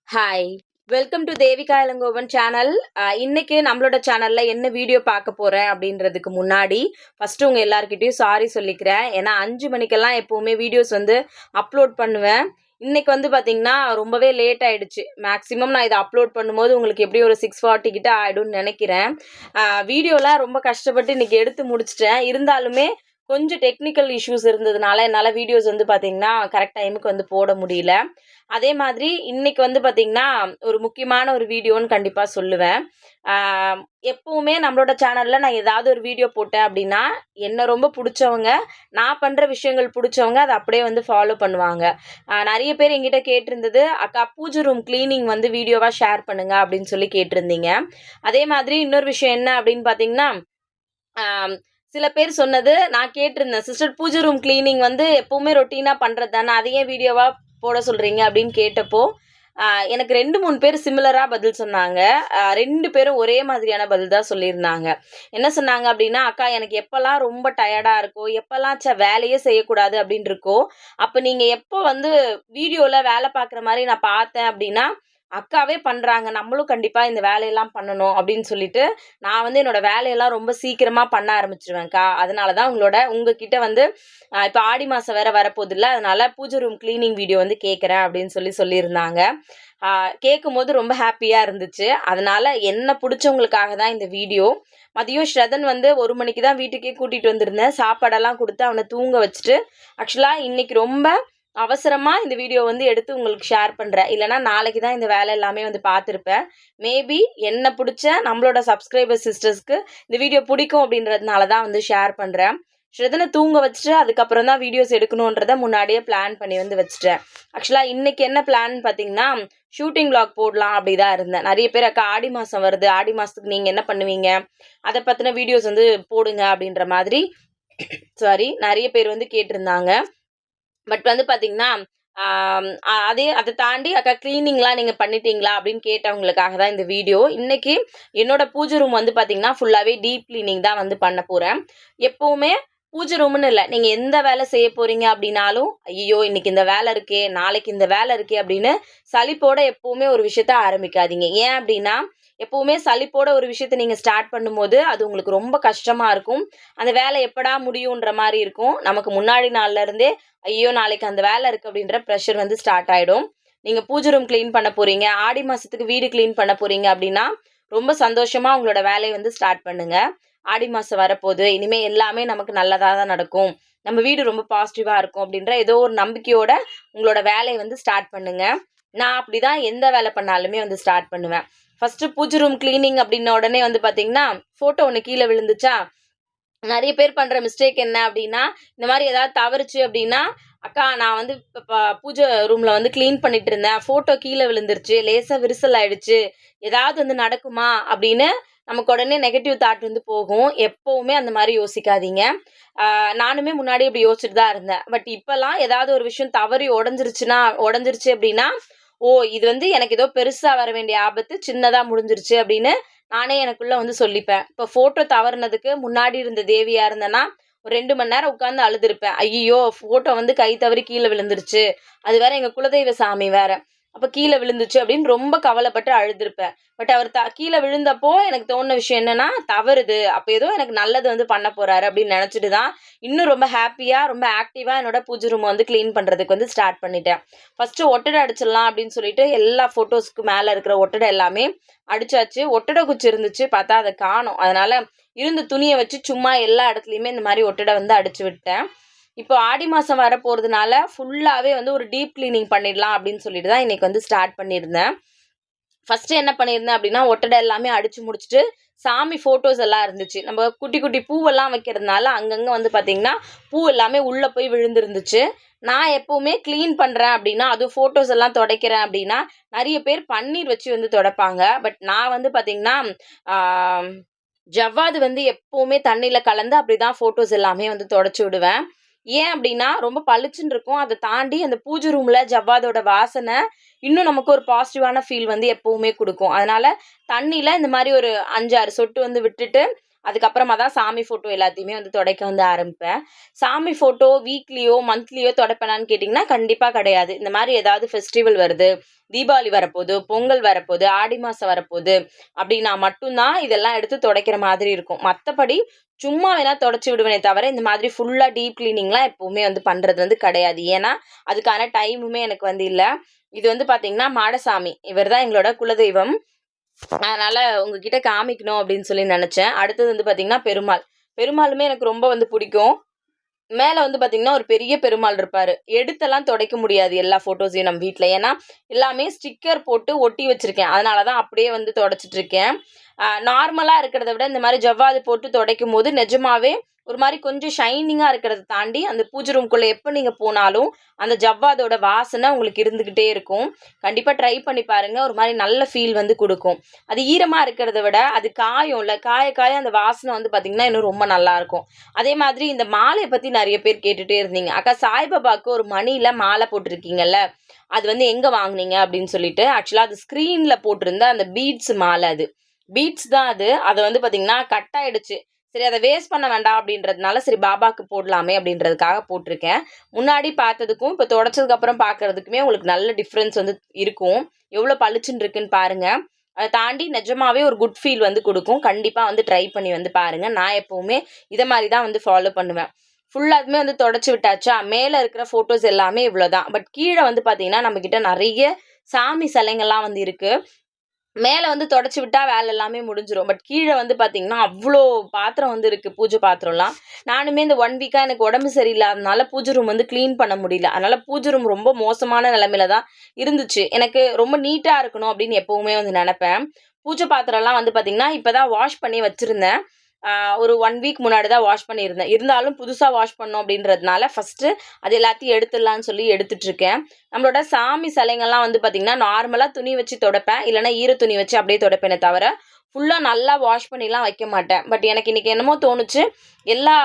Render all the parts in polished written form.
Hi, welcome to Devika Ilangovan channel. இன்னைக்கு நம்மளோட சேனல்ல என்ன வீடியோ பார்க்க போறேன் அப்படின்றதுக்கு முன்னாடி ஃபர்ஸ்ட் உங்க எல்லார்கிட்டயும் சாரி சொல்லிக்கிறேன். ஏன்னா 5 மணிக்கெல்லாம் எப்பவுமே வீடியோஸ் வந்து அப்லோட் பண்ணுவேன். இன்னைக்கு வந்து பார்த்தீங்கன்னா ரொம்பவே லேட் ஆயிடுச்சு. மேக்ஸிமம் நான் இதை அப்லோட் பண்ணும்போது உங்களுக்கு எப்படி ஒரு 6:40 கிட்ட ஆயிடும்னு நினைக்கிறேன். வீடியோலாம் ரொம்ப கஷ்டப்பட்டு இன்னைக்கு எடுத்து முடிச்சிட்டேன். இருந்தாலுமே கொஞ்சம் டெக்னிக்கல் இஷ்யூஸ் இருந்ததுனால என்னால் வீடியோஸ் வந்து பார்த்தீங்கன்னா கரெக்ட் டைமுக்கு வந்து போட முடியல. அதே மாதிரி இன்னைக்கு வந்து பார்த்தீங்கன்னா ஒரு முக்கியமான ஒரு வீடியோன்னு கண்டிப்பாக சொல்லுவேன். எப்பவுமே நம்மளோட சேனலில் நான் ஏதாவது ஒரு வீடியோ போட்டேன் அப்படின்னா என்ன ரொம்ப பிடிச்சவங்க, நான் பண்ணுற விஷயங்கள் பிடிச்சவங்க அதை அப்படியே வந்து ஃபாலோ பண்ணுவாங்க. நிறைய பேர் என்கிட்ட கேட்டிருந்தது, அக்கா பூஜை ரூம் கிளீனிங் வந்து வீடியோவாக ஷேர் பண்ணுங்க அப்படின்னு சொல்லி கேட்டிருந்தீங்க. அதே மாதிரி இன்னொரு விஷயம் என்ன அப்படின்னு பார்த்தீங்கன்னா, சில பேர் சொன்னது நான் கேட்டிருந்தேன், சிஸ்டர் பூஜை ரூம் கிளீனிங் வந்து எப்பவுமே ரொட்டீனாக பண்ணுறது தானே, அதை ஏன் வீடியோவாக போட சொல்கிறீங்க அப்படின்னு கேட்டப்போ எனக்கு 2-3 பேர் சிமிலராக பதில் சொன்னாங்க. 2 பேரும் ஒரே மாதிரியான பதில் தான் சொல்லியிருந்தாங்க. என்ன சொன்னாங்க அப்படின்னா, அக்கா எனக்கு எப்போல்லாம் ரொம்ப டயர்டாக இருக்கோ, எப்போல்லாம் வேலையே செய்யக்கூடாது அப்படின்னு இருக்கோ, அப்போ நீங்கள் எப்போ வந்து வீடியோவில் வேலை பார்க்குற மாதிரி நான் பார்த்தேன் அப்படின்னா அக்காவே பண்ணுறாங்க, நம்மளும் கண்டிப்பாக இந்த வேலையெல்லாம் பண்ணணும் அப்படின்னு சொல்லிட்டு நான் வந்து என்னோட வேலையெல்லாம் ரொம்ப சீக்கிரமாக பண்ண ஆரம்பிச்சிருவேன்க்கா. அதனால தான் உங்ககிட்ட வந்து இப்போ ஆடி மாதம் வேற வரப்போகுதுல்ல, அதனால பூஜை ரூம் கிளீனிங் வீடியோ வந்து கேட்குறேன் அப்படின்னு சொல்லியிருந்தாங்க. கேட்கும்போது ரொம்ப ஹாப்பியாக இருந்துச்சு. அதனால என்ன பிடிச்சவங்களுக்காக தான் இந்த வீடியோ. மதியம் ஸ்ரதன் வந்து 1 மணிக்கு தான் வீட்டுக்கே கூட்டிகிட்டு வந்திருந்தேன். சாப்பாடெல்லாம் கொடுத்து அவனை தூங்க வச்சுட்டு ஆக்சுவலாக இன்னைக்கு ரொம்ப அவசரமாக இந்த வீடியோ வந்து எடுத்து உங்களுக்கு ஷேர் பண்ணுறேன். இல்லைனா நாளைக்கு தான் இந்த வேலை எல்லாமே வந்து பார்த்துருப்பேன். மேபி என்ன பிடிச்ச நம்மளோட சப்ஸ்கிரைபர் சிஸ்டர்ஸ்க்கு இந்த வீடியோ பிடிக்கும் அப்படின்றதுனால தான் வந்து ஷேர் பண்ணுறேன். ஸ்ரதனை தூங்க வச்சுட்டு அதுக்கப்புறம் தான் வீடியோஸ் எடுக்கணுன்றதை முன்னாடியே பிளான் பண்ணி வந்து வச்சுட்டேன். ஆக்சுவலாக இன்றைக்கி என்ன பிளான் பார்த்தீங்கன்னா, ஷூட்டிங் விளாக் போடலாம் அப்படி தான் இருந்தேன். நிறைய பேர் அக்கா ஆடி மாதம் வருது, ஆடி மாதத்துக்கு நீங்கள் என்ன பண்ணுவீங்க, அதை பற்றின வீடியோஸ் வந்து போடுங்க அப்படின்ற மாதிரி நிறைய பேர் வந்து கேட்டிருந்தாங்க. பட் வந்து பார்த்தீங்கன்னா அதை தாண்டி அக்கா கிளீனிங்லாம் நீங்கள் பண்ணிட்டீங்களா அப்படின்னு கேட்டவங்களுக்காக தான் இந்த வீடியோ. இன்றைக்கி என்னோட பூஜை ரூம் வந்து பார்த்தீங்கன்னா ஃபுல்லாகவே டீப் கிளீனிங் தான் வந்து பண்ண போகிறேன். எப்போவுமே பூஜை ரூம்னு இல்லை, நீங்கள் எந்த வேலை செய்ய போகிறீங்க அப்படின்னாலும் ஐயோ இன்னைக்கு இந்த வேலை இருக்கே, நாளைக்கு இந்த வேலை இருக்கே அப்படின்னு சலிப்போட எப்போவுமே ஒரு விஷயத்த ஆரம்பிக்காதீங்க. ஏன் அப்படின்னா எப்போவுமே சலிப்போட ஒரு விஷயத்த நீங்கள் ஸ்டார்ட் பண்ணும்போது அது உங்களுக்கு ரொம்ப கஷ்டமாக இருக்கும். அந்த வேலை எப்படா முடியுன்ற மாதிரி இருக்கும். நமக்கு முன்னாடி நாள்லேருந்தே ஐயோ நாளைக்கு அந்த வேலை இருக்குது அப்படின்ற ப்ரெஷர் வந்து ஸ்டார்ட் ஆகிடும். நீங்கள் பூஜை ரூம் க்ளீன் பண்ண போகிறீங்க, ஆடி மாதத்துக்கு வீடு க்ளீன் பண்ண போகிறீங்க அப்படின்னா ரொம்ப சந்தோஷமாக உங்களோட வேலையை வந்து ஸ்டார்ட் பண்ணுங்கள். ஆடி மாதம் வரப்போகுது, இனிமேல் எல்லாமே நமக்கு நல்லதாக தான் நடக்கும், நம்ம வீடு ரொம்ப பாசிட்டிவாக இருக்கும் அப்படின்ற ஏதோ ஒரு நம்பிக்கையோட உங்களோட வேலையை வந்து ஸ்டார்ட் பண்ணுங்கள். நான் அப்படி தான் எந்த வேலை பண்ணாலுமே வந்து ஸ்டார்ட் பண்ணுவேன். ஃபஸ்ட்டு பூஜை ரூம் கிளீனிங் அப்படின்ன உடனே வந்து பார்த்தீங்கன்னா ஃபோட்டோ ஒன்று கீழே விழுந்துச்சா, நிறைய பேர் பண்ணுற மிஸ்டேக் என்ன அப்படின்னா, இந்த மாதிரி ஏதாவது தவறுச்சு அப்படின்னா, அக்கா நான் வந்து இப்போ பூஜை ரூமில் வந்து க்ளீன் பண்ணிட்டு இருந்தேன், ஃபோட்டோ கீழே விழுந்துருச்சு, லேசாக விரிசல் ஆயிடுச்சு, ஏதாவது வந்து நடக்குமா அப்படின்னு நமக்கு உடனே நெகட்டிவ் தாட் வந்து போகும். எப்போவுமே அந்த மாதிரி யோசிக்காதீங்க. நானுமே முன்னாடி இப்படி யோசிச்சுட்டு தான் இருந்தேன். பட் இப்போல்லாம் ஏதாவது ஒரு விஷயம் தவறி உடஞ்சிருச்சு அப்படின்னா, ஓ இது வந்து எனக்கு ஏதோ பெருசாக வர வேண்டிய ஆபத்து சின்னதாக முடிஞ்சிருச்சு அப்படின்னு நானே எனக்குள்ளே வந்து சொல்லிப்பேன். இப்போ ஃபோட்டோ தவறுனதுக்கு முன்னாடி இருந்த தேவியாக இருந்தேன்னா ஒரு 2 மணி நேரம் உட்காந்து அழுதுருப்பேன். ஐயோ ஃபோட்டோ வந்து கை தவறி கீழே விழுந்துருச்சு, அது வேற எங்கள் குலதெய்வ சாமி வேற, அப்போ கீழே விழுந்துச்சு அப்படின்னு ரொம்ப கவலைப்பட்டு அழுதுருப்பேன். பட் அவர் கீழே விழுந்தப்போ எனக்கு தோணுன விஷயம் என்னன்னா, தவறுது, அப்போ ஏதோ எனக்கு நல்லது வந்து பண்ண போறாரு அப்படின்னு நினச்சிட்டு தான் இன்னும் ரொம்ப ஹாப்பியாக ரொம்ப ஆக்டிவாக என்னோட பூஜை ரூமை வந்து க்ளீன் பண்ணுறதுக்கு வந்து ஸ்டார்ட் பண்ணிட்டேன். ஃபஸ்ட்டு ஒட்டடை அடிச்சிடலாம் அப்படின்னு சொல்லிட்டு எல்லா ஃபோட்டோஸ்க்கு மேலே இருக்கிற ஒட்டடை எல்லாமே அடிச்சாச்சு. ஒட்டடை குச்சி இருந்துச்சு, பார்த்தா அதை காணோம். அதனால இருந்த துணியை வச்சு சும்மா எல்லா இடத்துலையுமே இந்த மாதிரி ஒட்டடை வந்து அடிச்சு விட்டேன். இப்போ ஆடி மாதம் வர போகிறதுனால ஃபுல்லாகவே வந்து ஒரு டீப் கிளீனிங் பண்ணிடலாம் அப்படின்னு சொல்லிட்டு தான் இன்றைக்கி வந்து ஸ்டார்ட் பண்ணியிருந்தேன். ஃபஸ்ட்டு என்ன பண்ணியிருந்தேன் அப்படின்னா, ஒட்டடை எல்லாமே அடித்து முடிச்சுட்டு சாமி ஃபோட்டோஸ் எல்லாம் இருந்துச்சு. நம்ம குட்டி குட்டி பூவெல்லாம் வைக்கிறதுனால அங்கங்கே வந்து பார்த்திங்கன்னா பூ எல்லாமே உள்ளே போய் விழுந்துருந்துச்சு. நான் எப்போவுமே க்ளீன் பண்ணுறேன் அப்படின்னா, அதுவும் ஃபோட்டோஸ் எல்லாம் துடைக்கிறேன் அப்படின்னா நிறைய பேர் பன்னீர் வச்சு வந்து துடைப்பாங்க. பட் நான் வந்து பார்த்திங்கன்னா ஜவ்வாது வந்து எப்போவுமே தண்ணியில் கலந்து அப்படி தான் ஃபோட்டோஸ் எல்லாமே வந்து துடைச்சி விடுவேன். ஏன் அப்படின்னா ரொம்ப பளிச்சுன்னு இருக்கும். அதை தாண்டி அந்த பூஜை ரூமில் ஜவ்வாதோட வாசனை இன்னும் நமக்கு ஒரு பாசிட்டிவான ஃபீல் வந்து எப்போவுமே கொடுக்கும். அதனால் தண்ணியில் இந்த மாதிரி ஒரு 5-6 சொட்டு வந்து விட்டுட்டு அதுக்கப்புறமா தான் சாமி ஃபோட்டோ எல்லாத்தையுமே வந்து துடைக்க வந்து ஆரம்பிப்பேன். சாமி ஃபோட்டோ வீக்லியோ, மந்த்லியோ துடைப்பேனான்னு கேட்டிங்கன்னா, கண்டிப்பா கிடையாது. இந்த மாரி ஏதாவது ஃபெஸ்டிவல் வருது, தீபாவளி வரப்போது, பொங்கல் வரப்போது, ஆடி மாசம் வரப்போது அப்படின்னா மட்டும் தான் இதெல்லாம் எடுத்து துடைக்கிற மாதிரி இருக்கும். மத்தபடி சும்மா வேணா தொடச்சு விடுவேனே தவிர, இந்த மாதிரி ஃபுல்லா டீப் கிளீனிங்லாம் எப்பவுமே வந்து பண்றது வந்து கிடையாது. ஏன்னா, அதுக்கான டைமுமே எனக்கு வந்து இல்ல. இது வந்து பார்த்தீங்கன்னா, மாடசாமி. இவர் தான் எங்களோட குலதெய்வம். அதனால உங்ககிட்ட காமிக்கணும் அப்படின்னு சொல்லி நெனச்சேன். அடுத்தது வந்து பார்த்தீங்கன்னா, பெருமாள். பெருமாளுமே எனக்கு ரொம்ப வந்து பிடிக்கும். மேல வந்து பார்த்தீங்கன்னா, ஒரு பெரிய பெருமாள் இருப்பாரு. எடுத்தெல்லாம் தொடைக்க முடியாது எல்லா ஃபோட்டோஸையும் நம்ம வீட்ல. ஏன்னா, எல்லாமே ஸ்டிக்கர் போட்டு ஒட்டி வச்சிருக்கேன். அதனால தான் அப்படியே வந்து தொடச்சிட்டு இருக்கேன். நார்மலா இருக்கிறத விட இந்த மாரி ஜவ்வாது போட்டு தொடைக்கும்போது நிஜமாவே ஒரு மாரி கொஞ்சம் ஷைனிங்கா இருக்கிறத தாண்டி, அந்த பூஜை ரூம்குள்ள எப்ப நீங்க போனாலும், அந்த ஜவ்வாதோட வாசனை உங்களுக்கு இருந்துகிட்டே இருக்கும். கண்டிப்பா ட்ரை பண்ணி பாருங்க. ஒரு மாரி நல்ல ஃபீல் வந்து குடுக்கும். அது ஈரமா இருக்கிறத விட, அது காயும்ல. காய காய அந்த வாசனை வந்து பார்த்தீங்கன்னா, இன்னும் ரொம்ப நல்லாருக்கும். அதே மாதிரி இந்த மாலைய பத்தி நெறைய பேர் கேட்டுட்டே இருந்தீங்க. "அக்கா சாய்பாபாக்கு ஒரு மணில மாலை போட்டிருக்கீங்கல்ல, அது வந்து எங்க வாங்குனீங்க?" அப்படின்னு சொல்லிட்டு. ஆக்சுவலா அது ஸ்க்ரீன்ல போட்டிருந்த அந்த பீட்ஸ் மாலை அது. பீட்ஸ் தான் அது. அது வந்து பார்த்தீங்கன்னா, கட் ஆயிடுச்சு. சரி அத வேஸ்ட் பண்ண வேண்டாம் அப்படின்றதுனால, சரி பாபாக்கு போடலாமே அப்படின்றதுக்காக போட்டிருக்கேன். முன்னாடி பார்த்ததுக்கும், இப்ப தொடச்சதுக்கு அப்புறம் பார்க்கறதுக்குமே உங்களுக்கு நல்ல டிஃபரன்ஸ் வந்து இருக்கும். எவ்வளோ பளிச்சுன்னு இருக்குன்னு பாருங்க. அத தாண்டி நிஜமாவே ஒரு குட் ஃபீல் வந்து குடுக்கும். கண்டிப்பா வந்து ட்ரை பண்ணி வந்து பாருங்க. நான் எப்பவுமே இத மாரி தான் வந்து ஃபாலோ பண்ணுவேன். ஃபுல்லாவுமே வந்து தொடச்சு விட்டாச்சா, மேல இருக்கிற ஃபோட்டோஸ் எல்லாமே இவ்வளோதான். பட் கீழ வந்து பார்த்தீங்கன்னா, நம்மகிட்ட நெறைய சாமி சிலைங்கள்லாம் வந்து இருக்கு. மேல வந்து தொடச்சு விட்டா வேலை எல்லாமே முடிஞ்சிரும். பட் கீழ வந்து பார்த்தீங்கன்னா, அவ்ளோ பாத்திரம் வந்து இருக்கு. பூஜை பாத்திரம்லாம். நானுமே இந்த 1 வீக்கா எனக்கு உடம்பு சரியில்லாதனால பூஜை ரூம் வந்து கிளீன் பண்ண முடியல. அதனால பூஜை ரூம் ரொம்ப மோசமான நிலைமையில தான் இருந்துச்சு. எனக்கு ரொம்ப நீட்டா இருக்கணும் அப்படின்னு எப்பவுமே வந்து நெனப்பேன். பூஜை பாத்திரம்லாம் வந்து பார்த்தீங்கன்னா, இப்ப தான் வாஷ் பண்ணி வச்சிருந்தேன். ஆ ஒரு 1 வீக் முன்னாடி தான் வாஷ் பண்ணியிருந்தேன். இருந்தாலும் புதுசா வாஷ் பண்ணோம் அப்படின்றதுனால, ஃபர்ஸ்ட்டு அது எல்லாத்தையும் எடுத்துடலான்னு சொல்லி எடுத்துட்டுருக்கேன். நம்மளோட சாமி சிலைங்கள்லாம் வந்து பார்த்தீங்கன்னா, நார்மலா துணி வச்சு தொடைப்பேன். இல்லன்னா ஈர துணி வச்சு அப்படியே தொடைப்பேனே தவிர, ஃபுல்லா நல்லா வாஷ் பண்ணிலாம் வைக்க மாட்டேன். பட் எனக்கு இன்னைக்கு என்னமோ தோணுச்சு, எல்லா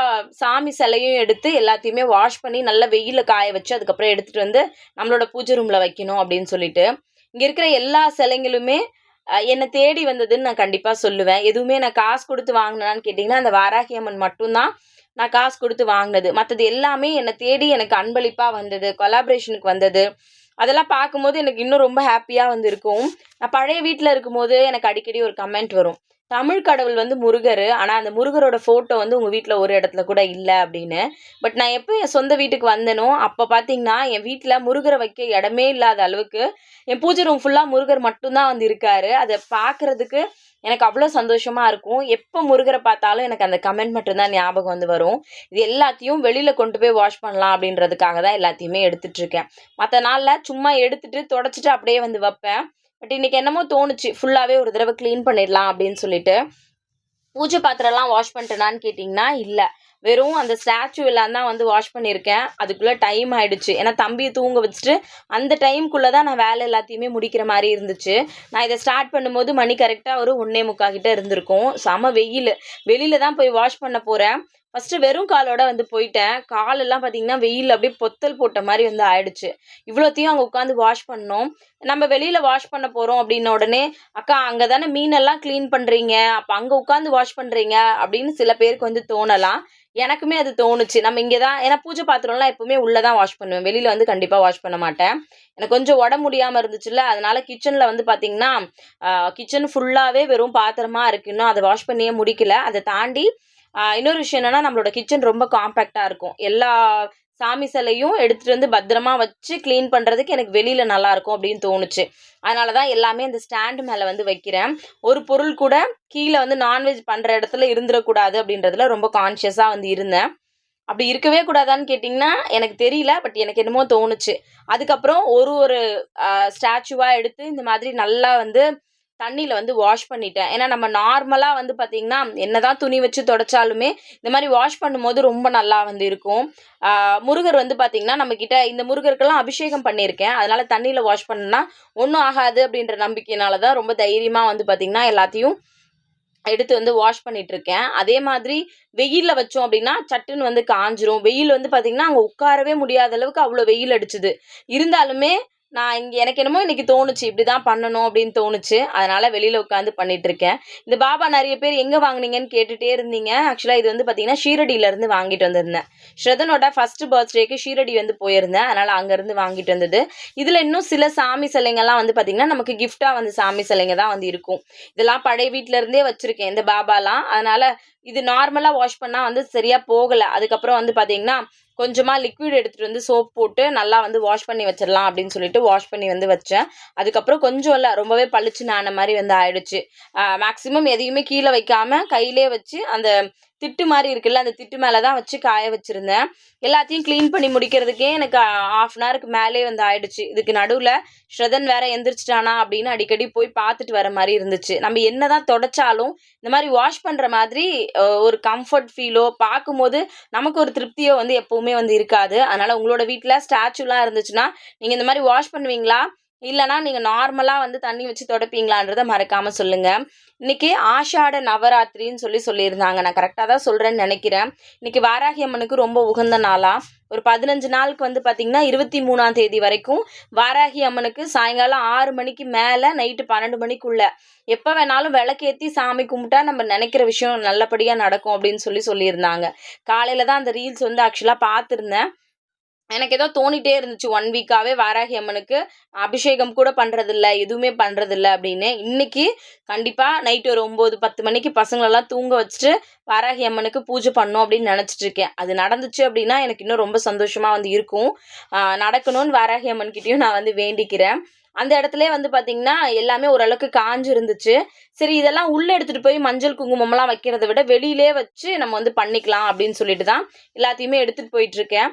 சாமி சிலையும் எடுத்து எல்லாத்தையுமே வாஷ் பண்ணி நல்லா வெயில்ல காய வச்சு, அதுக்கப்புறம் எடுத்துட்டு வந்து நம்மளோட பூஜை ரூம்ல வைக்கணும் அப்படின்னு சொல்லிட்டு. இங்க இருக்கிற எல்லா சிலைங்களுமே என்ன தேடி வந்ததுன்னு நான் கண்டிப்பா சொல்லுவேன். எதுவுமே நான் காசு குடுத்து வாங்குனனான்னு கேட்டீங்கன்னா, அந்த வாராகி அம்மன் மட்டும் தான் நான் காசு குடுத்து வாங்குனது. மத்தது எல்லாமே என்ன தேடி எனக்கு அன்பளிப்பா வந்தது. கொலாபரேஷனுக்கு வந்தது. அதெல்லாம் பார்க்கும்போது எனக்கு இன்னும் ரொம்ப ஹேப்பியா வந்து இருக்கும். நான் பழைய வீட்ல இருக்கும்போது எனக்கு அடிக்கடி ஒரு கமெண்ட் வரும். தமிழ் கடவுள் வந்து முருகரு. ஆனா, அந்த முருகரோட ஃபோட்டோ வந்து உங்க வீட்ல ஒரு இடத்துல கூட இல்ல அப்படின்னு. பட் நான் எப்போ என் சொந்த வீட்டுக்கு வந்தேனோ, அப்ப பார்த்தீங்கன்னா, என் வீட்ல முருகர வைக்க இடமே இல்லாத அளவுக்கு, என் பூஜை ரூம் ஃபுல்லா முருகர் மட்டும் தான் வந்து இருக்காரு. அத பார்க்கறதுக்கு எனக்கு அவ்ளோ சந்தோஷமா இருக்கும். எப்ப முருகர பார்த்தாலும் எனக்கு அந்த கமெண்ட் மட்டும் தான் ஞாபகம் வந்து வரும். இது எல்லாத்தையும் வெளில கொண்டு போய் வாஷ் பண்ணலாம் அப்படின்றதுக்காக தான் எல்லாத்தையுமே எடுத்துட்டுருக்கேன். மத்த நாள்ல சும்மா எடுத்துட்டு, தொடச்சுட்டு அப்படியே வந்து வப்பேன். பட் இன்னைக்கு என்னமோ தோணுச்சு, ஃபுல்லாவே ஒரு தடவ கிளீன் பண்ணிடலாம் அப்படின்னு சொல்லிட்டு. பூஜை பாத்திரம்லாம் வாஷ் பண்ணிட்டேனான்னு கேட்டிங்கன்னா, இல்ல. வெறும் அந்த ஸ்டாச்சு எல்லாம் தான் வந்து வாஷ் பண்ணியிருக்கேன். அதுக்குள்ள டைம் ஆயிடுச்சு. ஏன்னா தம்பிய தூங்க வச்சுட்டு, அந்த டைம்க்குள்ள தான் நான் வேலை எல்லாத்தையுமே முடிக்கிற மாரி இருந்துச்சு. நான் இத ஸ்டார்ட் பண்ணும்போது மணி கரெக்ட்டா ஒரு 1:45 கிட்ட இருந்திருக்கும். செம வெயிலு. வெளில தான் போய் வாஷ் பண்ண போறேன். ஃபர்ஸ்ட்டு வெறும் காலோட வந்து போயிட்டேன். காலெல்லாம் பார்த்தீங்கன்னா, வெயில்ல அப்படியே பொத்தல் போட்ட மாரி வந்து ஆயிடுச்சு. இவ்வளோத்தையும் அங்க உட்காந்து வாஷ் பண்ணோம். நம்ம வெளியில வாஷ் பண்ண போறோம் அப்படின்ன உடனே, "அக்கா அங்க தானே மீனெல்லாம் கிளீன் பண்றீங்க. அப்ப அங்க உட்காந்து வாஷ் பண்றீங்க." அப்படின்னு சில பேருக்கு வந்து தோணலாம். எனக்குமே அது தோணுச்சு. நம்ம இங்க தான் ஏன்னா பூஜை பாத்திரம்லாம் எப்பவுமே உள்ள தான் வாஷ் பண்ணுவேன். வெளியில வந்து கண்டிப்பா வாஷ் பண்ண மாட்டேன். எனக்கு கொஞ்சம் உடம்பு முடியாம இருந்துச்சுல்ல, அதனால கிச்சன்ல வந்து பார்த்தீங்கன்னா, கிச்சன் ஃபுல்லாவே வெறும் பாத்திரமா இருக்கு. இன்னும் அத வாஷ் பண்ணியே முடிக்கல. அத தாண்டி இன்னொரு விஷயம் என்னன்னா, நம்மளோட கிச்சன் ரொம்ப காம்பேக்ட்டா இருக்கும். எல்லா சாமி சிலையும் எடுத்துட்டு வந்து பத்திரமா வச்சு கிளீன் பண்றதுக்கு எனக்கு வெளியில நல்லாருக்கும் அப்படின்னு தோணுச்சு. அதனால தான் எல்லாமே அந்த ஸ்டாண்ட் மேல வந்து வைக்கிறேன். ஒரு பொருள் கூட கீழ வந்து நான்வெஜ் பண்ற இடத்துல இருந்துறக்கூடாது அப்படின்றதுல ரொம்ப கான்ஷியஸா வந்து இருந்தேன். அப்படி இருக்கவே கூடாதான்னு கேட்டிங்கன்னா, எனக்கு தெரியல. பட் எனக்கு என்னமோ தோணுச்சு. அதுக்கப்புறம் ஒரு ஒரு ஸ்டாச்சுவா எடுத்து இந்த மாதிரி நல்லா வந்து தண்ணீல வந்து வாஷ் பண்ணிட்டேன். ஏன்னா நம்ம நார்மலா வந்து பார்த்தீங்கன்னா, என்னதான் துணி வச்சு தொடச்சாலுமே, இந்த மாரி வாஷ் பண்ணும்போது ரொம்ப நல்லா வந்து இருக்கும். முருகர் வந்து பார்த்தீங்கன்னா, நம்மகிட்ட இந்த முருகருக்கெல்லாம் அபிஷேகம் பண்ணியிருக்கேன். அதனால தண்ணீல வாஷ் பண்ணா ஒண்ணும் ஆகாது அப்படின்ற நம்பிக்கையினால தான் ரொம்ப தைரியமா வந்து பார்த்தீங்கன்னா, எல்லாத்தையும் எடுத்து வந்து வாஷ் பண்ணிட்டுருக்கேன். அதே மாதிரி வெயில்ல வச்சோம் அப்டின்னா, சட்டுன்னு வந்து காஞ்சிரும். வெயில் வந்து பார்த்தீங்கன்னா, அங்க உட்காரவே முடியாத அளவுக்கு அவ்ளோ வெயில் அடிச்சுது. இருந்தாலுமே எனக்கு என்னமோ இன்னைக்கு தோணுச்சு. இப்படிதான் பண்ணணும் அப்படின்னு தோணுச்சு. அதனால வெளியில உட்காந்து பண்ணிட்டுருக்கேன். இந்த பாபா நெறைய பேர் எங்க வாங்குனீங்கன்னு கேட்டுட்டே இருந்தீங்க. ஆக்சுவலா இது வந்து பார்த்தீங்கன்னா, ஷீரடியில இருந்து வாங்கிட்டு வந்திருந்தேன். ஸ்ரதனோட ஃபர்ஸ்ட் பர்த்டேக்கு ஷீரடி வந்து போயிருந்தேன். அதனால அங்கருந்து வாங்கிட்டு வந்தது. இதுல இன்னும் சில சாமி சிலைங்கள்லாம் வந்து பார்த்தீங்கன்னா, நமக்கு கிஃப்ட்டா வந்து சாமி சிலைங்க தான் வந்து இருக்கும். இதெல்லாம் பழைய வீட்ல இருந்தே வச்சிருக்கேன், இந்த பாபாலாம். அதனால இது நார்மலா வாஷ் பண்ணா வந்து சரியா போகல. அதுக்கப்புறம் வந்து பார்த்தீங்கன்னா, கொஞ்சமா லிக்விட் எடுத்துட்டு வந்து சோப் போட்டு நல்லா வந்து வாஷ் பண்ணி வச்சிடலாம் அப்படின்னு சொல்லிட்டு வாஷ் பண்ணி வந்து வச்சேன். அதுக்கப்புறம் கொஞ்சம் இல்ல ரொம்பவே பளிச்சுன்னு ஆன மாரி வந்து ஆயிடுச்சு. மேக்ஸிமம் எதையுமே கீழ வைக்காம கையிலேயே வச்சு அந்த திட்டு மாரி இருக்குல்ல, அந்த திட்டு மேல தான் வச்சு காய வச்சிருந்தேன். எல்லாத்தையும் கிளீன் பண்ணி முடிக்கிறதுக்கே எனக்கு 1/2 அன் ஹவருக்கு மேலயே வந்து ஆயிடுச்சு. இதுக்கு நடுவுல ஸ்ரதன் வேற எந்திரிச்சிட்டானா அப்படின்னு அடிக்கடி போய் பார்த்துட்டு வர மாரி இருந்துச்சு. நம்ம என்னதான் தொடச்சாலும் இந்த மாரி வாஷ் பண்ற மாதிரி ஒரு கம்ஃபர்ட் ஃபீலோ பார்க்கும்போது நமக்கு ஒரு திருப்தியோ வந்து எப்பவுமே வந்து இருக்காது. அதனால உங்களோட வீட்ல ஸ்டாச்சுலாம் இருந்துச்சுன்னா, நீங்க இந்த மாரி வாஷ் பண்ணுவீங்களா? இல்லன்னா நீங்க நார்மலா வந்து தண்ணி வச்சு துடைப்பீங்களான்றத மறக்காம சொல்லுங்க. இன்னைக்கு ஆஷாட நவராத்திரின்னு சொல்லியிருந்தாங்க. நான் கரெக்ட்டா தான் சொல்றேன்னு நெனைக்கிறேன். இன்னைக்கு வாராகி அம்மனுக்கு ரொம்ப உகந்த நாளா. ஒரு 15 நாளுக்கு வந்து பார்த்தீங்கன்னா, 23ஆம் தேதி வரைக்கும் வாராகி அம்மனுக்கு சாயங்காலம் 6 மணிக்கு மேல நைட்டு 12 மணிக்குள்ள எப்ப வேணாலும் விளக்கேத்தி சாமி கும்பிட்டா நம்ம நெனைக்கிற விஷயம் நல்லபடியா நடக்கும் அப்படின்னு சொல்லியிருந்தாங்க. காலையில தான் அந்த ரீல்ஸ் வந்து ஆக்சுவலா பார்த்துருந்தேன். எனக்கு ஏதோ தோணிட்டே இருந்துச்சு 1 வீக்காவே வாராகி அம்மனுக்கு அபிஷேகம் கூட பண்றதில்ல, எதுவுமே பண்றதில்ல அப்படின்னு. இன்னைக்கு கண்டிப்பா நைட் ஒரு 9, 10 மணிக்கு பசங்களெல்லாம் தூங்க வச்சுட்டு வாராகி அம்மனுக்கு பூஜை பண்ணணும் அப்படின்னு நெனச்சிட்டு இருக்கேன். அது நடந்துச்சு அப்படின்னா எனக்கு இன்னும் ரொம்ப சந்தோஷமா வந்து இருக்கும். நடக்கணும்னு வாராகி அம்மன்கிட்டயும் நான் வந்து வேண்டிக்கிறேன். அந்த இடத்துலயே வந்து பார்த்தீங்கன்னா, எல்லாமே ஓரளவுக்கு காஞ்சு இருந்துச்சு. சரி இதெல்லாம் உள்ள எடுத்துட்டு போய் மஞ்சள், குங்குமம்லாம் வைக்கிறத விட வெளியிலேயே வச்சு நம்ம வந்து பண்ணிக்கலாம் அப்படின்னு சொல்லிட்டு தான் எல்லாத்தையுமே எடுத்துட்டு போயிட்டுருக்கேன்.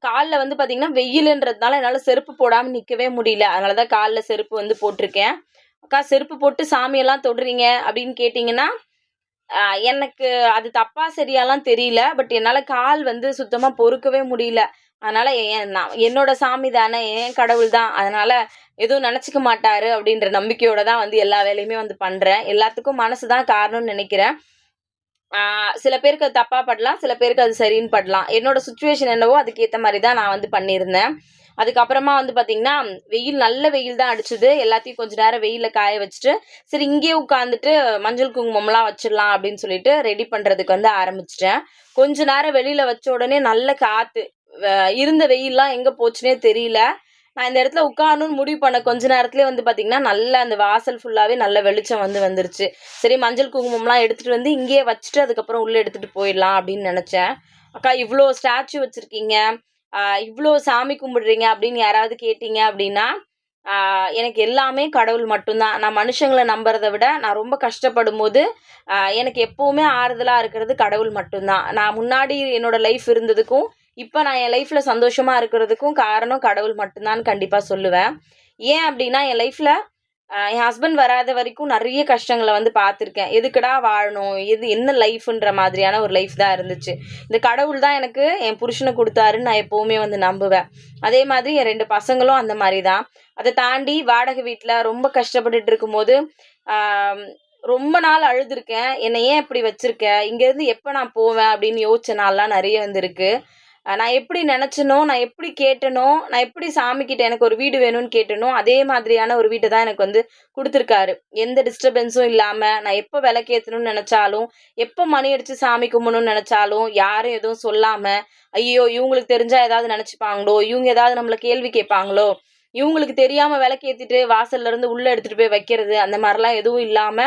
கால்ல வந்து பார்த்தீங்கன்னா, வெயிலுன்றதுனால என்னால செருப்பு போடாம நிக்கவே முடியல. அதனால தான் கால்ல செருப்பு வந்து போட்டிருக்கேன். "அக்கா செருப்பு போட்டு சாமியெல்லாம் தொடுறீங்க" அப்படின்னு கேட்டீங்கன்னா, அ எனக்கு அது தப்பா சரியாலாம் தெரியல. பட் என்னால கால் வந்து சுத்தமா பொறுக்கவே முடியல. அதனால என்னோட சாமி தானே, என் கடவுள் தான். அதனால எதுவும் நெனச்சுக்க மாட்டாரு அப்படின்ற நம்பிக்கையோட தான் வந்து எல்லா வேலையுமே வந்து பண்றேன். எல்லாத்துக்கும் மனசு தான் காரணம்னு நெனைக்கிறேன். ஆ சில பேருக்கு அது தப்பா படலாம். சில பேருக்கு அது சரின்னு படலாம். என்னோட சிச்சுவேஷன் என்னவோ அதுக்கேத்த மாரி தான் நான் வந்து பண்ணியிருந்தேன். அதுக்கப்புறமா வந்து பார்த்தீங்கன்னா, நல்ல வெயில் தான் அடிச்சது. எல்லாத்தையும் கொஞ்ச நேரம் வெயில்ல காய வச்சுட்டு, சரி இங்கேயே உட்காந்துட்டு மஞ்சள், குங்குமம்லாம் வச்சிடலாம் அப்படின்னு சொல்லிட்டு ரெடி பண்றதுக்கு வந்து ஆரம்பிச்சுட்டேன். கொஞ்ச நேரம் வெளியில வச்ச உடனே நல்ல காத்து. வ இருந்த வெயில்லாம் எங்க போச்சுன்னே தெரியல. நான் இந்த இடத்துல உட்காரணும்னு முடிவு பண்ண கொஞ்ச நேரத்திலயே வந்து பார்த்தீங்கன்னா, நல்ல அந்த வாசல் ஃபுல்லாவே நல்ல வெளிச்சம் வந்து வந்துருச்சு. சரி மஞ்சள், குங்குமம்லாம் எடுத்துட்டு வந்து இங்கேயே வச்சுட்டு, அதுக்கப்புறம் உள்ள எடுத்துட்டு போயிடலாம் அப்படின்னு நெனச்சேன். "அக்கா இவ்ளோ ஸ்டாச்சு வச்சிருக்கீங்க, அ இவ்ளோ சாமி கும்பிடுறீங்க" அப்படின்னு யாராவது கேட்டீங்க அப்படின்னா, ஆ எனக்கு எல்லாமே கடவுள் மட்டும் தான். நான் மனுஷங்கள நம்புறத விட, நான் ரொம்ப கஷ்டப்படும்போது, எனக்கு எப்பவுமே ஆறுதலா இருக்கிறது கடவுள் மட்டும் தான். நான் முன்னாடி என்னோட லைஃப் இருந்ததுக்கும், இப்ப நான் என் லைஃப்ல சந்தோஷமா இருக்கிறதுக்கும் காரணம் கடவுள் மட்டும் தான்னு கண்டிப்பா சொல்லுவேன். ஏன் அப்டின்னா, என் லைஃப்ல என் ஹஸ்பண்ட் வராத வரைக்கும் நெறைய கஷ்டங்கள வந்து பார்த்துருக்கேன். எதுக்குடா வாழணும்? என்ன லைஃப்ன்ற மாதிரியான ஒரு லைஃப் தான் இருந்துச்சு. இந்த கடவுள் தான் எனக்கு என் புருஷன குடுத்தாருன்னு நான் எப்பவுமே வந்து நம்புவேன். அதே மாதிரி என் 2 பசங்களும் அந்த மாரி தான். அத தாண்டி வாடகை வீட்ல ரொம்ப கஷ்டப்பட்டுட்டு இருக்கும்போது, ஆ ரொம்ப நாள் அழுதுருக்கேன். "என்ன ஏன் இப்படி வச்சிருக்க? இங்கேருந்து எப்ப நான் போவேன்?" அப்படின்னு யோசிச்ச நாள்லாம் நெறைய வந்து இருக்கு. நான் எப்படி நெனச்சேனோ, நான் எப்படி கேட்டேனோ, நான் எப்படி சாமிகிட்ட எனக்கு ஒரு வீடு வேணும்னு கேட்டேனோ, அதே மாதிரியான ஒரு வீட்ட தான் எனக்கு வந்து குடுத்துருக்காரு. எந்த டிஸ்டர்பன்ஸும் இல்லாம, நான் எப்ப விளக்கேத்தணும்னு நெனச்சாலும், எப்ப மணி அடிச்சு சாமி கும்பிடணும்னு நெனச்சாலும், யாரும் எதுவும் சொல்லாம, ஐயய்யோ! இவங்களுக்கு தெரிஞ்சா ஏதாவது நெனச்சுப்பாங்களோ, இவங்க ஏதாவது நம்மள கேள்வி கேட்பாங்களோ, இவங்களுக்கு தெரியாம விளக்கேத்திட்டு வாசல்ல இருந்து உள்ள எடுத்துட்டு போய் வைக்கிறது, அந்த மாரிலாம் எதுவும் இல்லாம,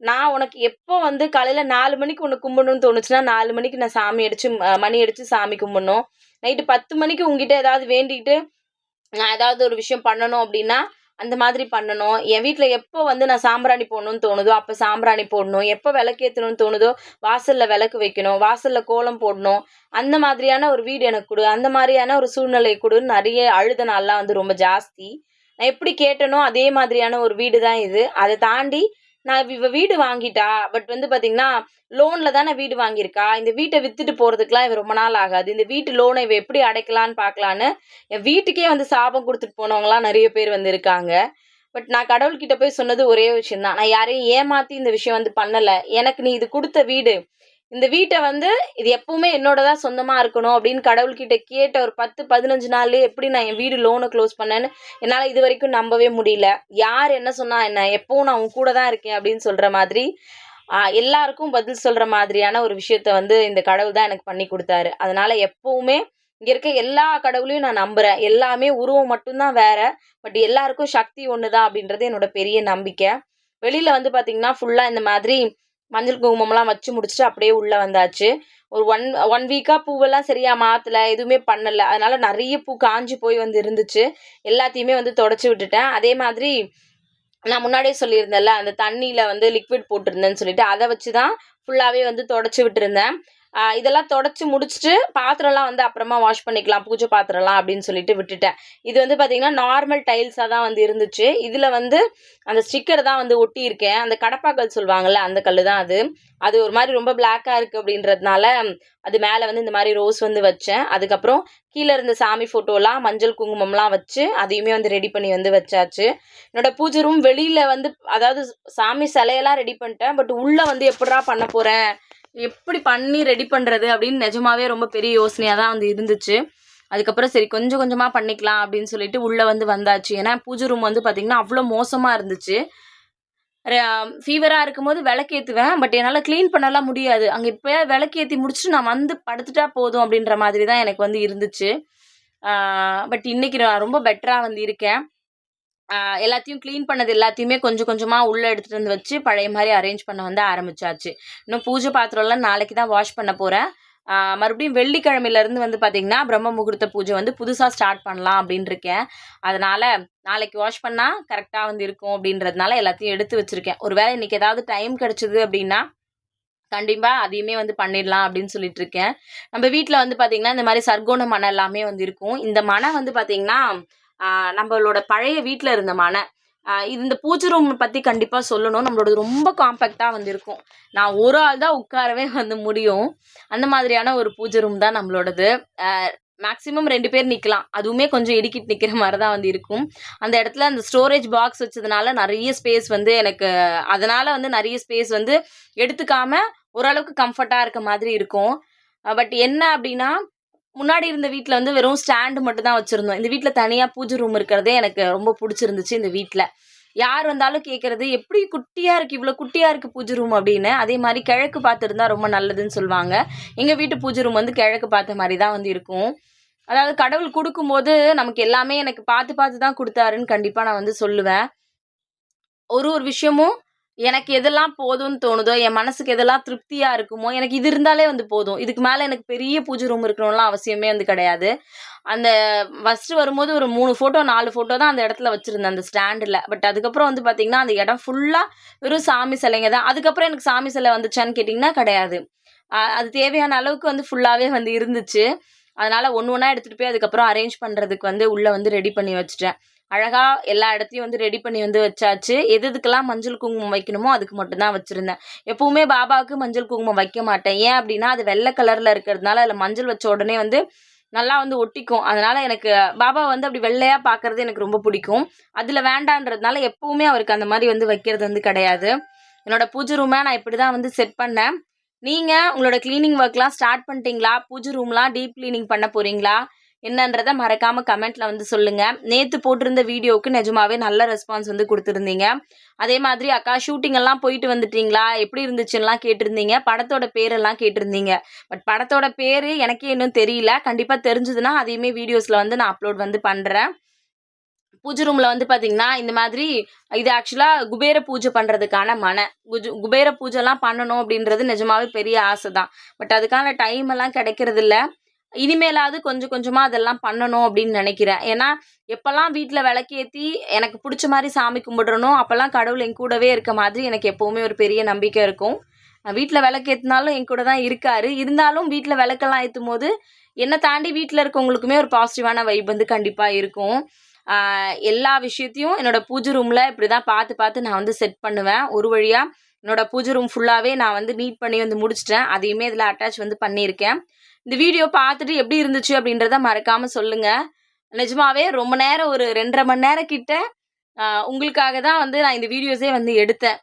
நான் உனக்கு எப்போ வந்து காலையில 4 மணிக்கு உன்ன கும்பிடணும்னு தோணுச்சுன்னா, 4 மணிக்கு நான் சாமி அடிச்சு மணி அடிச்சு சாமி கும்பிடணும். நைட்டு 10 மணிக்கு உன்கிட்ட ஏதாவது வேண்டிட்டு, நான் ஏதாவது ஒரு விஷயம் பண்ணணும் அப்டின்னா, அந்த மாதிரி பண்ணணும். என் வீட்ல எப்போ வந்து நான் சாம்பிராணி போடணும்னு தோணுதோ, அப்ப சாம்பிராணி போடணும். எப்ப விளக்கேத்தணும்னு தோணுதோ, வாசல்ல விளக்கு வைக்கணும். வாசல்ல கோலம் போடணும். அந்த மாதிரியான ஒரு வீடு எனக்கு குடு. அந்த மாரியான ஒரு சூழ்நிலை குடுன்னு நெறைய அழுத நாள்லாம் வந்து ரொம்ப ஜாஸ்தி. நான் எப்படி கேட்டேனோ, அதே மாதிரியான ஒரு வீடு தான் இது. அத தாண்டி நான் இவ வீடு வாங்கிட்டா. பட் வந்து பார்த்தீங்கன்னா, லோன்ல தானே வீடு வாங்கியிருக்கா. இந்த வீட்ட வித்துட்டு போறதுக்குலாம் இவ ரொம்ப நாள் ஆகாது. இந்த வீட்டு லோன இவ எப்படி அடைக்கலான்னு பார்க்கலான்னு, என் வீட்டுக்கே வந்து சாபம் குடுத்துட்டு போனவங்கலாம் நெறைய பேர் வந்து இருக்காங்க. பட் நான் கடவுள்கிட்ட போய் சொன்னது ஒரே விஷயம் தான். நான் யாரையும் ஏமாத்தி இந்த விஷயம் வந்து பண்ணல. எனக்கு நீ இது குடுத்த வீடு. இந்த வீட்டை வந்து இது எப்பவுமே என்னோடதா சொந்தமா இருக்கணும் அப்படின்னு கடவுள்கிட்ட கேட்ட ஒரு 10-15 நாள்லயே எப்படி நான் என் வீடு லோனை க்ளோஸ் பண்ணேன்னு என்னால் இது வரைக்கும் நம்பவே முடியல. யார் என்ன சொன்னா என்ன, எப்பவும் நான் உன் கூட தான் இருக்கேன் அப்படின்னு சொல்ற மாதிரி எல்லாருக்கும் பதில் சொல்ற மாதிரியான ஒரு விஷயத்த வந்து இந்த கடவுள் தான் எனக்கு பண்ணி கொடுத்தாரு. அதனால எப்பவுமே இங்க இருக்க எல்லா கடவுளையும் நான் நம்புறேன். எல்லாமே உருவம் மட்டும்தான் வேற. பட் எல்லாருக்கும் சக்தி ஒண்ணுதான் அப்படின்றது என்னோட பெரிய நம்பிக்கை. வெளியில வந்து பாத்தீங்கன்னா ஃபுல்லா இந்த மாதிரி மஞ்சள் குங்குமம்லாம் வச்சு முடிச்சுட்டு அப்படியே உள்ள வந்தாச்சு. ஒரு ஒன் வீக்கா பூவெல்லாம் சரியா மாத்தல, எதுவுமே பண்ணல. அதனால நிறைய பூ காஞ்சு போய் வந்து இருந்துச்சு. எல்லாத்தையுமே வந்து தொடச்சு விட்டுட்டேன். அதே மாதிரி நான் முன்னாடியே சொல்லியிருந்தேன்ல, அந்த தண்ணியில வந்து லிக்விட் போட்டிருந்தேன்னு சொல்லிட்டு, அதை வச்சு தான் ஃபுல்லாவே வந்து தொடச்சு விட்டுருந்தேன். இதெல்லாம் தொடச்சு முடிச்சுட்டு பாத்திரம்லாம் வந்து அப்புறமா வாஷ் பண்ணிக்கலாம், பூஜை பாத்திரம்லாம் அப்படின்னு சொல்லிட்டு விட்டுட்டேன். இது வந்து பார்த்தீங்கன்னா நார்மல் டைல்ஸாக தான் வந்து இருந்துச்சு. இதில் வந்து அந்த ஸ்டிக்கர் தான் வந்து ஒட்டியிருக்கேன். அந்த கடப்பாக்கல் சொல்லுவாங்கள்ல, அந்த கல் தான் அது. அது ஒரு மாதிரி ரொம்ப பிளாக்காக இருக்குது அப்படின்றதுனால அது மேலே வந்து இந்த மாதிரி ரோஸ் வந்து வச்சேன். அதுக்கப்புறம் கீழே இருந்த சாமி ஃபோட்டோலாம் மஞ்சள் குங்குமம்லாம் வச்சு அதையுமே வந்து ரெடி பண்ணி வந்து வச்சாச்சு. என்னோட பூஜை ரூம் வெளியில் வந்து அதாவது சாமி சிலையெல்லாம் ரெடி பண்ணிட்டேன். பட் உள்ளே வந்து எப்படிடா பண்ண போகிறேன், எப்படி பண்ணி ரெடி பண்ணுறது அப்படின்னு நிஜமாவே ரொம்ப பெரிய யோசனையாக தான் வந்து இருந்துச்சு. அதுக்கப்புறம் சரி கொஞ்சம் கொஞ்சமாக பண்ணிக்கலாம் அப்படின்னு சொல்லிட்டு உள்ளே வந்து வந்தாச்சு. ஏன்னா பூஜை ரூம் வந்து பார்த்திங்கன்னா அவ்வளோ மோசமாக இருந்துச்சு. ஃபீவராக இருக்கும்போது விளக்கேற்றுவேன். பட் என்னால் க்ளீன் பண்ணலாம் முடியாது. அங்கே இப்போ விளக்கேற்றி முடிச்சுட்டு நான் வந்து படுத்துட்டா போதும் அப்படின்ற மாதிரி தான் எனக்கு வந்து இருந்துச்சு. பட் இன்றைக்கி நான் ரொம்ப பெட்டராக வந்து இருக்கேன். எல்லாத்தையும் க்ளீன் பண்ணது எல்லாத்தையுமே கொஞ்சம் கொஞ்சமாக உள்ளே எடுத்துகிட்டு வந்து வச்சு பழைய மாதிரி அரேஞ்ச் பண்ண வந்து ஆரம்பிச்சாச்சு. இன்னும் பூஜை பாத்திரம்லாம் நாளைக்கு தான் வாஷ் பண்ண போகிறேன். மறுபடியும் வெள்ளிக்கிழமையிலேருந்து வந்து பார்த்திங்கன்னா பிரம்ம முகூர்த்த பூஜை வந்து புதுசாக ஸ்டார்ட் பண்ணலாம் அப்படின்னு இருக்கேன். அதனால் நாளைக்கு வாஷ் பண்ணால் கரெக்டாக வந்து இருக்கும் அப்படின்றதுனால எல்லாத்தையும் எடுத்து வச்சுருக்கேன். ஒரு வேளை இன்றைக்கி ஏதாவது டைம் கிடச்சிது அப்படின்னா கண்டிப்பாக அதையுமே வந்து பண்ணிடலாம் அப்படின்னு சொல்லிட்டு இருக்கேன். நம்ம வீட்டில் வந்து பார்த்திங்கன்னா இந்த மாதிரி சர்க்கோண மனை எல்லாமே வந்து இருக்கும். இந்த மனை வந்து பார்த்திங்கன்னா நம்மளோட பழைய வீட்டில் இருந்த மனை. இது இந்த பூஜை ரூம் பற்றி கண்டிப்பாக சொல்லணும். நம்மளோட ரொம்ப காம்பேக்டாக வந்து இருக்கும். நான் ஒரு ஆள் தான் உட்காரவே வந்து முடியும். அந்த மாதிரியான ஒரு பூஜை ரூம் தான் நம்மளோடது. மேக்ஸிமம் 2 பேர் நிற்கலாம். அதுவுமே கொஞ்சம் இடுக்கிட்டு நிற்கிற மாதிரி தான் வந்து இருக்கும். அந்த இடத்துல அந்த ஸ்டோரேஜ் பாக்ஸ் வச்சதுனால நிறைய ஸ்பேஸ் வந்து எனக்கு அதனால் வந்து நிறைய ஸ்பேஸ் வந்து எடுத்துக்காமல் ஓரளவுக்கு கம்ஃபர்ட்டாக இருக்க மாதிரி இருக்கும். பட் என்ன அப்படின்னா முன்னாடி இருந்த வீட்டில் வந்து வெறும் ஸ்டாண்டு மட்டும் தான் வச்சுருந்தோம். இந்த வீட்டில் தனியாக பூஜை ரூம் இருக்கிறதே எனக்கு ரொம்ப பிடிச்சிருந்துச்சு இந்த வீட்டில். யார் வந்தாலும் கேட்குறது, எப்படி குட்டியாக இருக்குது, இவ்வளோ குட்டியாக இருக்குது பூஜை ரூம் அப்படின்னு. அதே மாதிரி கிழக்கு பார்த்துருந்தா ரொம்ப நல்லதுன்னு சொல்லுவாங்க. எங்கள் வீட்டு பூஜை ரூம் வந்து கிழக்கு பார்த்த மாதிரி தான் வந்து இருக்கும். அதாவது கடவுள் கொடுக்கும்போது நமக்கு எல்லாமே எனக்கு பார்த்து பார்த்து தான் கொடுத்தாருன்னு கண்டிப்பாக நான் வந்து சொல்லுவேன். ஒரு விஷயமும் எனக்கு எதெல்லாம் போதும்னு தோணுதோ, என் மனசுக்கு எதெல்லாம் திருப்தியாக இருக்குமோ, எனக்கு இது இருந்தாலே வந்து போதும். இதுக்கு மேலே எனக்கு பெரிய பூஜை ரூம் இருக்கணும்லாம் அவசியமே வந்து கிடையாது. அந்த ஃபஸ்ட்டு வரும்போது ஒரு 3 ஃபோட்டோ 4 ஃபோட்டோ தான் அந்த இடத்துல வச்சுருந்தேன் அந்த ஸ்டாண்டில். பட் அதுக்கப்புறம் வந்து பார்த்திங்கன்னா அந்த இடம் ஃபுல்லாக வெறும் சாமி சிலைங்க தான். அதுக்கப்புறம் எனக்கு சாமி சிலை வந்துச்சான்னு கேட்டிங்கன்னா கிடையாது. அது தேவையான அளவுக்கு வந்து ஃபுல்லாகவே வந்து இருந்துச்சு. அதனால் ஒன்று ஒன்றா எடுத்துகிட்டு போய் அதுக்கப்புறம் அரேஞ்ச் பண்ணுறதுக்கு வந்து உள்ளே வந்து ரெடி பண்ணி வச்சுட்டேன். அழகாக எல்லா இடத்தையும் வந்து ரெடி பண்ணி வந்து வச்சாச்சு. எதுக்கெல்லாம் மஞ்சள் குங்குமம் வைக்கணுமோ அதுக்கு மட்டும்தான் வச்சுருந்தேன். எப்போவுமே பாபாவுக்கு மஞ்சள் குங்குமம் வைக்க மாட்டேன். ஏன் அப்படின்னா அது வெள்ளை கலரில் இருக்கிறதுனால அதில் மஞ்சள் வச்ச உடனே வந்து நல்லா வந்து ஒட்டிக்கும். அதனால் எனக்கு பாபா வந்து அப்படி வெள்ளையாக பார்க்குறது எனக்கு ரொம்ப பிடிக்கும். அதில் வேண்டான்றதுனால எப்போவுமே அவருக்கு அந்த மாதிரி வந்து வைக்கிறது வந்து கிடையாது. என்னோடய பூஜை ரூமை நான் இப்படி தான் வந்து செட் பண்ணேன். நீங்கள் உங்களோட க்ளீனிங் ஒர்க்லாம் ஸ்டார்ட் பண்ணிட்டீங்களா? பூஜை ரூம்லாம் டீப் க்ளீனிங் பண்ண போகிறீங்களா? என்னன்றதை மறக்காமல் கமெண்ட்டில் வந்து சொல்லுங்கள். நேற்று போட்டிருந்த வீடியோவுக்கு நிஜமாவே நல்ல ரெஸ்பான்ஸ் வந்து கொடுத்துருந்தீங்க. அதே மாதிரி அக்கா ஷூட்டிங் எல்லாம் போயிட்டு வந்துட்டீங்களா, எப்படி இருந்துச்சுன்னெலாம் கேட்டிருந்தீங்க. படத்தோட பேரெல்லாம் கேட்டிருந்தீங்க. பட் படத்தோட பேர் எனக்கே இன்னும் தெரியல. கண்டிப்பாக தெரிஞ்சதுன்னா அதையுமே வீடியோஸில் வந்து நான் அப்லோட் வந்து பண்ணுறேன். பூஜை ரூமில் வந்து பார்த்திங்கன்னா இந்த மாதிரி இது ஆக்சுவலாக குபேர பூஜை பண்ணுறதுக்கான மனை. குபேர பூஜைலாம் பண்ணணும் அப்படின்றது நிஜமாவே பெரிய ஆசை தான். பட் அதுக்கான டைம் எல்லாம் கிடைக்கிறதில்ல. இனிமேலாவது கொஞ்சம் கொஞ்சமாக அதெல்லாம் பண்ணணும் அப்படின்னு நினைக்கிறேன். ஏன்னா எப்போல்லாம் வீட்டில் விளக்கேற்றி எனக்கு பிடிச்ச மாதிரி சாமி கும்பிட்றனோ அப்போல்லாம் கடவுள் என் கூடவே இருக்க மாதிரி எனக்கு எப்போவுமே ஒரு பெரிய நம்பிக்கை இருக்கும். வீட்டில் விளக்கேற்றினாலும் என் கூட தான் இருக்கார். இருந்தாலும் வீட்டில் விளக்கெல்லாம் ஏற்றும் போது என்னை தாண்டி வீட்டில் இருக்கவங்களுக்குமே ஒரு பாசிட்டிவான வைப் வந்து கண்டிப்பாக இருக்கும். எல்லா விஷயத்தையும் என்னோடய பூஜை ரூமில் இப்படி தான் பார்த்து பார்த்து நான் வந்து செட் பண்ணுவேன். ஒரு வழியாக என்னோடய பூஜை ரூம் ஃபுல்லாகவே நான் வந்து நீட் பண்ணி வந்து முடிச்சிட்டேன். அதையுமே இதில் அட்டாச் வந்து பண்ணியிருக்கேன். இந்த வீடியோ பார்த்துட்டு எப்படி இருந்துச்சு அப்படின்றத மறக்காமல் சொல்லுங்கள். நிஜமாவே ரொம்ப நேரம் ஒரு 2.5 மணி நேரம் கிட்ட உங்களுக்காக தான் வந்து நான் இந்த வீடியோஸே வந்து எடுத்தேன்.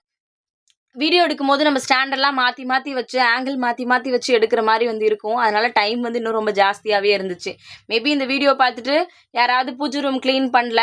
வீடியோ எடுக்கும்போது நம்ம ஸ்டாண்டெல்லாம் மாற்றி மாற்றி வச்சு ஆங்கிள் மாற்றி மாற்றி வச்சு எடுக்கிற மாதிரி வந்து இருக்கும். அதனால் டைம் வந்து இன்னும் ரொம்ப ஜாஸ்தியாகவே இருந்துச்சு. மேபி இந்த வீடியோ பார்த்துட்டு யாராவது பூஜை ரூம் க்ளீன் பண்ணல,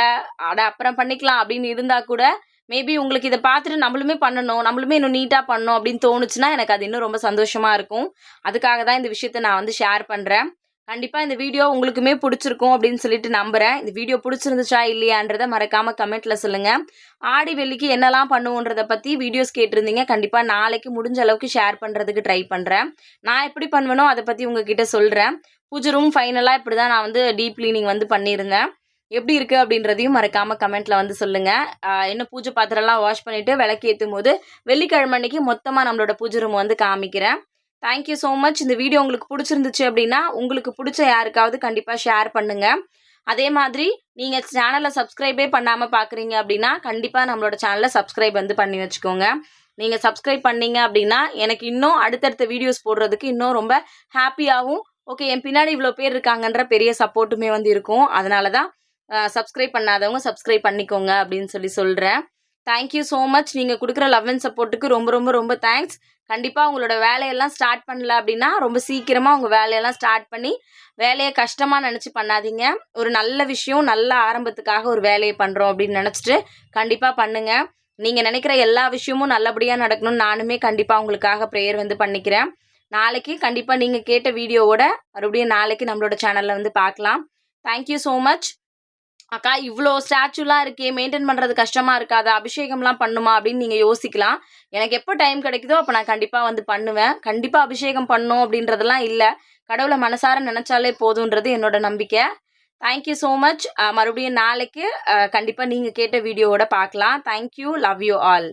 அட அப்புறம் பண்ணிக்கலாம் அப்படின்னு இருந்தால் கூட மேபி உங்களுக்கு இதை பார்த்துட்டு நம்மளுமே பண்ணணும், நம்மளுமே இன்னும் நீட்டாக பண்ணணும் அப்படின்னு தோணுச்சுன்னா எனக்கு அது இன்னும் ரொம்ப சந்தோஷமாக இருக்கும். அதுக்காக தான் இந்த விஷயத்த நான் வந்து ஷேர் பண்ணுறேன். கண்டிப்பாக இந்த வீடியோ உங்களுக்குமே பிடிச்சிருக்கும் அப்படின்னு சொல்லிட்டு நம்புகிறேன். இந்த வீடியோ பிடிச்சிருந்துச்சா இல்லையான்றதை மறக்காமல் கமெண்ட்டில் சொல்லுங்கள். ஆடி வெள்ளிக்கு என்னெல்லாம் பண்ணுவோன்றதை பற்றி வீடியோஸ் கேட்டிருந்தீங்க. கண்டிப்பாக நாளைக்கு முடிஞ்ச அளவுக்கு ஷேர் பண்ணுறதுக்கு ட்ரை பண்ணுறேன். நான் எப்படி பண்ணுவேனோ அதை பற்றி உங்ககிட்ட சொல்கிறேன். பூஜை ரூம் ஃபைனலாக இப்படி தான் நான் வந்து டீப் க்ளீனிங் வந்து பண்ணியிருந்தேன். எப்படி இருக்குது அப்படின்றதையும் மறக்காமல் கமெண்ட்டில் வந்து சொல்லுங்கள். இன்னும் பூஜை பாத்திரம்லாம் வாஷ் பண்ணிவிட்டு விளக்கு ஏற்றும் போது வெள்ளிக்கிழமை அன்னைக்கு மொத்தமாக நம்மளோட பூஜை ரூம் வந்து காமிக்கிறேன். Thank you so much. இந்த வீடியோ உங்களுக்கு பிடிச்சிருந்துச்சு அப்படின்னா உங்களுக்கு பிடிச்ச யாருக்காவது கண்டிப்பாக ஷேர் பண்ணுங்கள். அதே மாதிரி நீங்கள் சேனலை சப்ஸ்கிரைபே பண்ணாமல் பார்க்குறீங்க அப்படின்னா கண்டிப்பாக நம்மளோட சேனலை சப்ஸ்கிரைப் வந்து பண்ணி வச்சுக்கோங்க. நீங்கள் சப்ஸ்கிரைப் பண்ணீங்க அப்படின்னா எனக்கு இன்னும் அடுத்தடுத்த வீடியோஸ் போடுறதுக்கு இன்னும் ரொம்ப ஹாப்பியாகவும் ஓகே என் பின்னாடி இவ்வளோ பேர் இருக்காங்கன்ற பெரிய சப்போர்ட்டுமே வந்து இருக்கும். அதனால தான் சப்ஸ்கிரைப் பண்ணாதவங்க சப்ஸ்கிரைப் பண்ணிக்கோங்க அப்படின்னு சொல்கிறேன். Thank you so much. நீங்கள் கொடுக்குற லவ் அண்ட் சப்போர்ட்டுக்கு ரொம்ப ரொம்ப ரொம்ப தேங்க்ஸ். கண்டிப்பாக உங்களோட வேலையெல்லாம் ஸ்டார்ட் பண்ணல அப்படின்னா ரொம்ப சீக்கிரமாக உங்கள் வேலையெல்லாம் ஸ்டார்ட் பண்ணி வேலையை கஷ்டமாக நினச்சி பண்ணாதீங்க. ஒரு நல்ல விஷயம், நல்ல ஆரம்பத்துக்காக ஒரு வேலையை பண்ணுறோம் அப்படின்னு நினச்சிட்டு கண்டிப்பாக பண்ணுங்கள். நீங்கள் நினைக்கிற எல்லா விஷயமும் நல்லபடியாக நடக்கணும்னு நானுமே கண்டிப்பாக உங்களுக்காக ப்ரேயர் வந்து பண்ணிக்கிறேன். நாளைக்கு கண்டிப்பாக நீங்கள் கேட்ட வீடியோவோட மறுபடியும் நாளைக்கு நம்மளோட சேனலில் வந்து பார்க்கலாம். Thank you so much. அக்கா இவ்வளோ ஸ்டாச்சுலாம் இருக்கே, மெயின்டைன் பண்ணுறது கஷ்டமாக இருக்காதா, அபிஷேகம்லாம் பண்ணுமா அப்படின்னு நீங்கள் யோசிக்கலாம். எனக்கு எப்போ டைம் கிடைக்குதோ அப்போ நான் கண்டிப்பாக வந்து பண்ணுவேன். கண்டிப்பாக அபிஷேகம் பண்ணணும் அப்படின்றதெல்லாம் இல்லை. கடவுளை மனசார நினச்சாலே போதுன்றது என்னோட நம்பிக்கை. Thank you so much. மறுபடியும் நாளைக்கு கண்டிப்பாக நீங்கள் கேட்ட வீடியோவோட பார்க்கலாம். தேங்க்யூ. Love you all.